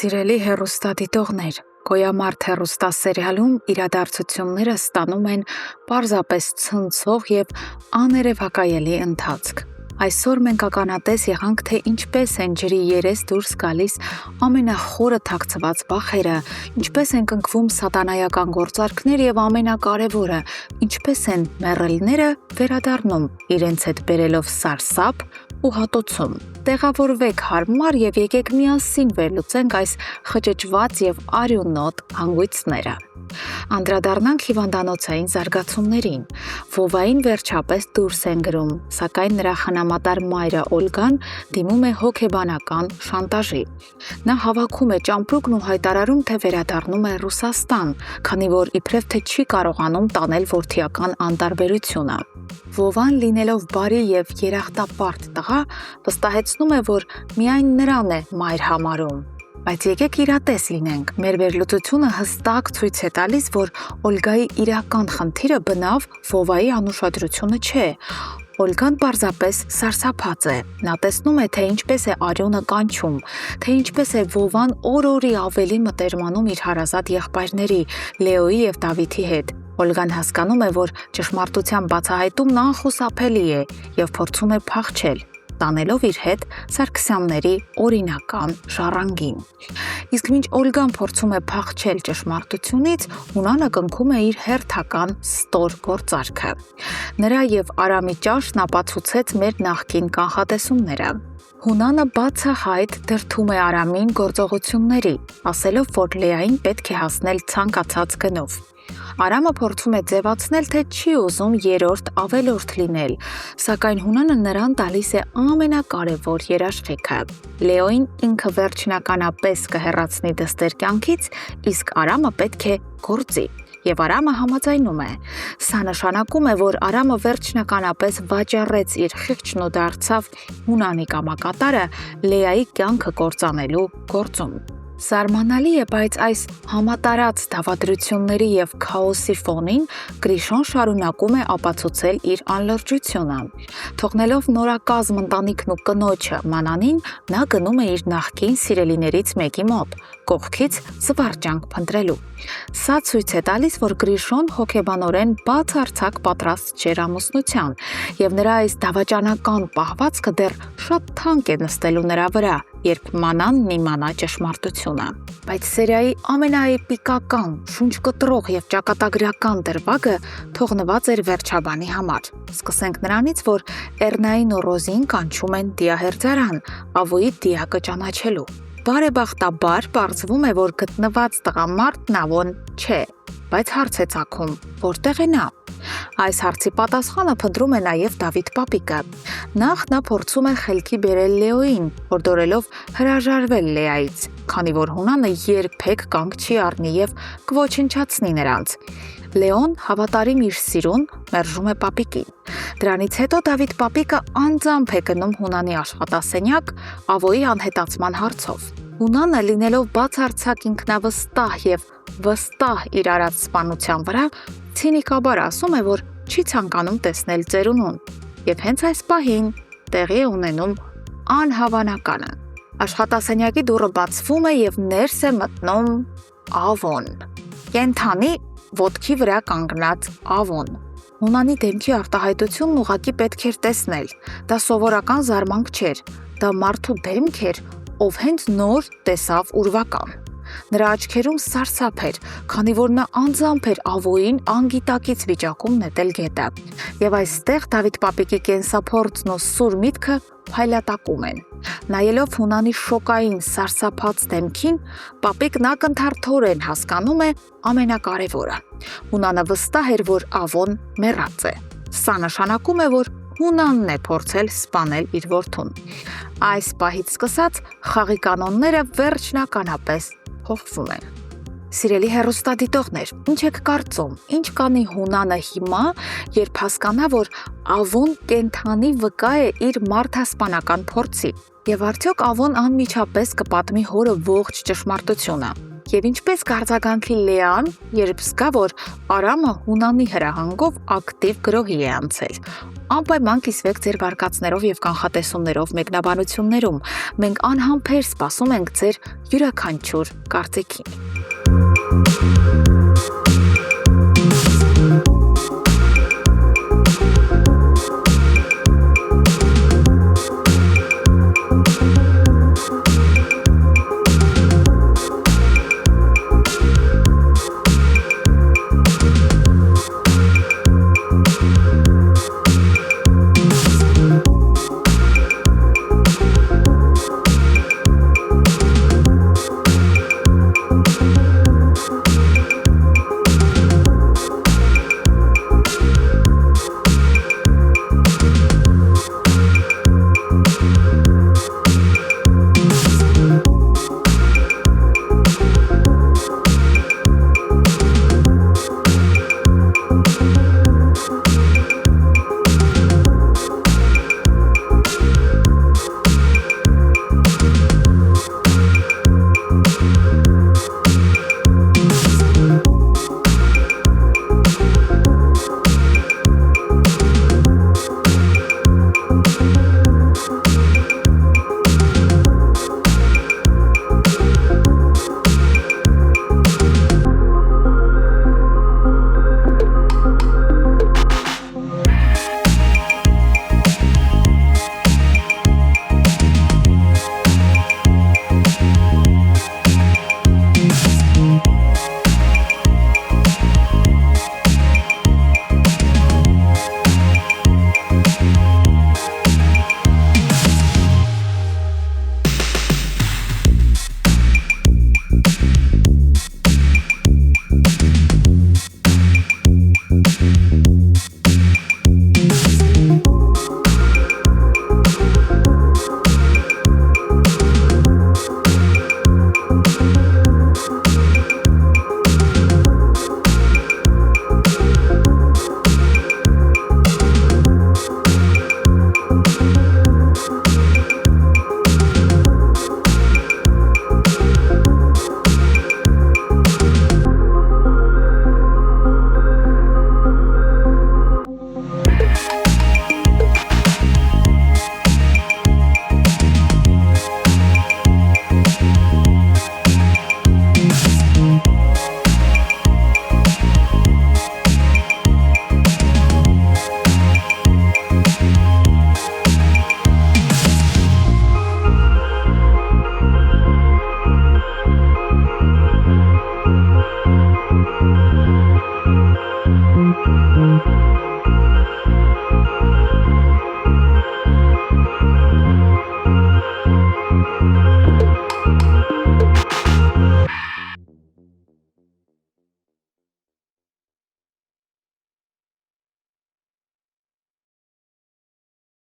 Սիրելի հեռուստադիտողներ, Գոյամարտ հեռուստասերիալում իրադարձությունները ստանում են պարզապես ցնցող եւ աներևակայելի ընթացք։ Այսօր մենք ականատես եղանք, թե ինչպես են ջրի երես դուրս գալիս ամենախորը թաքցված վախերը, ինչպես են կնքվում սատանայական գործարքներ եւ ամենակարևորը, ինչպես են մեռելները վերադառնում իրենց հետ բերելով սարսափ ու հատոցում։ Տեղավորվեք հարմար եւ եկեք միասին վերլուծենք այս խճճված եւ արյունոտ հանգույցները։ Անդրադառնանք հիվանդանոցային զարգացումներին։ Վովային վերջապես դուրս են գրում, սակայն նրա խնամատար մայրը Օլգան դիմում է հոգեբանական շանտաժի։ Նա հավաքում է ճամպրուկն ու հայտարարում, թե վերադառնում է Ռուսաստան, քանի որ իբրև թե չի կարողանում տանել որդիական անտարբերությունը։ Վովան, լինելով բարի եւ երախտապարտ տղա, վստահեցնում է, որ միայն նրան է մայր համարում։ Բայց եկեք իրատես լինենք, մեր վերլուծությունը հստակ ցույց է տալիս, որ Օլգայի իրական խնդիրը բնավ Վովայի անուշադրությունը չէ։ Օլգան պարզապես սարսափած է։ Նա տեսնում է, թե ինչպես է արյունը կանչում, թե ինչպես է Վովան օր-օրի ավելի մտերմանում իր հարազատ եղբայրների՝ Լեոյի եւ Դավիթի հետ։ Օլգան հասկանում է, որ ճշմարտության բացահայտումն անխուսափելի է եւ փորձում է փախչել, տանելով իր հետ Սարգսյանների օրինական ժառանգին։ Իսկ մինչ Օլգան փորձում է փախչել ճշմարտությունից, Հունանը կնքում է իր հերթական ստոր գործարքը։ Նրա եւ Արամի ճաշն ապացուցեց մեր նախկին կանխատեսումները։ Հունանը բացահայտ դրդում է Արամին գործողությունների, ասելով, որ Լեային պետք է հասնել ցանկացած գնով։ Արամը փորձում է ձևացնել, թե չի ուզում երրորդ ավելորդ լինել, սակայն Հունանը նրան տալիս է ամենակարևոր երաշխիքը։ Լեոին ինքը վերջնականապես կհեռացնի դստեր կյանքից, իսկ Արամը պետք է գործի։ Եվ Արամը համաձայնում է։ Սա նշանակում է, որ Արամը վերջնականապես վաճառեց իր խիղճն ու դարձավ Հունանի կամակատարը Լեայի կյանքը կործանելու գործում։ Զարմանալի է, բայց այս համատարած դավադրությունների եւ քաոսի ֆոնին Գրիշոն շարունակում է ապացուցել իր անլրջությունը։ Թողնելով նորակազմ ընտանիքն ու կնոջը Մանանին, նա գնում է իր նախկին սիրելիներից մեկի մոտ, կողքից զվարճանք փնտրելու։ Սա ցույց է տալիս, որ Գրիշոն հոգեբանորեն բացարձակ պատրաստ չէր ամուսնության, եւ նրա այս դավաճանական պահվածքը դեռ շատ թանկ է նստելու նրա վրա, երբ Մանանն իմանա ճշմարտությունը։ Բայց սերիայի ամենաէպիկական, շունչ կտրող եւ ճակատագրական դրվագը թողնված էր վերջաբանի համար։ Սկսենք նրանից, որ Էռնային ու Ռոզին կանչում են դիահերձարան, Ավոյի դիակը ճանաչելու։ Բարեբախտաբար պարզվում է, որ գտնված տղամարդն Ավոն չէ, բայց հարց է ծագում, որտեղ է նա։ Այս հարցի պատասխանը փնտրում է նաև Դավիթ պապիկը։ Նախ նա փորձում է խելքի բերել Լեոյին, հորդորելով հրաժարվել Լեայից, քանի որ Հունանը երբեք կանգ չի առնի եւ կոչնչացնի նրանց։ Լեոն հավատարիմ իր սիրուն մերժում է պապիկին։ Դրանից հետո Դավիթ պապիկը անձամբ է գնում Հունանի աշխատասենյակ Ավոյի անհետացման հարցով։ Հունանը, լինելով բացարձակ ինքնավստահ եւ վստահ իր արած սպանության վրա, ցինիկաբար ասում է, որ չի ցանկանում տեսնել ծերունուն։ Եվ հենց այս պահին տեղի է ունենում անհավանականը։ Աշխատասենյակի դուռը բացվում է եւ ներս է մտնում Ավոն։ Կենթանի ոտքի վրա կանգնած Ավոն։ Հունանի դեմքի արտահայտությունն ուղղակի պետք էր տեսնել։ Դա սովորական զարմանք չէր, դա մարդու դեմք էր, ով հենց նոր տեսավ ուրվական։ Նրա աչքերում սարսափ էր, քանի որ նա անձամբ էր Ավոյին անգիտակից վիճակում նետել գետը։ Եվ այստեղ Դավիթ պապիկի կենսափորձն ու սուր միտքը փայլատակում են։ Նայելով Հունանի շոկային սարսափած դեմքին, պապիկն ակնթարթորեն հասկանում է ամենակարևորը։ Հունանը վստահ էր, որ Ավոն մեռած է։ Սա նշանակում է, որ Հունանն է փորձել սպանել իր որդուն։ Այս պահից սկսած խաղի կանոնները վերջնականապես փոխվում են։ Սիրելի հեռուստադիտողներ, ինչ եք կարծում, ինչ կանի Հունանը հիմա, երբ հասկանա, որ Ավոն կենթանի վկա է իր մարդասպանական փորձի, եւ արդյոք Ավոն անմիջապես կպատմի հորը ողջ ճշմարտությունը։ Եվ ինչպես կարձագանքի Լեան, երբ զգա, որ Արամը Հունանի հրահանգով ակտիվ գրոհի է անցել։ Անպայման կիսվեք ձեր վարկածներով եւ կանխատեսումներով մեկնաբանություններում։ Մենք անհամբեր սպասում ենք ձեր յուրաքանչյուր կարծիքին։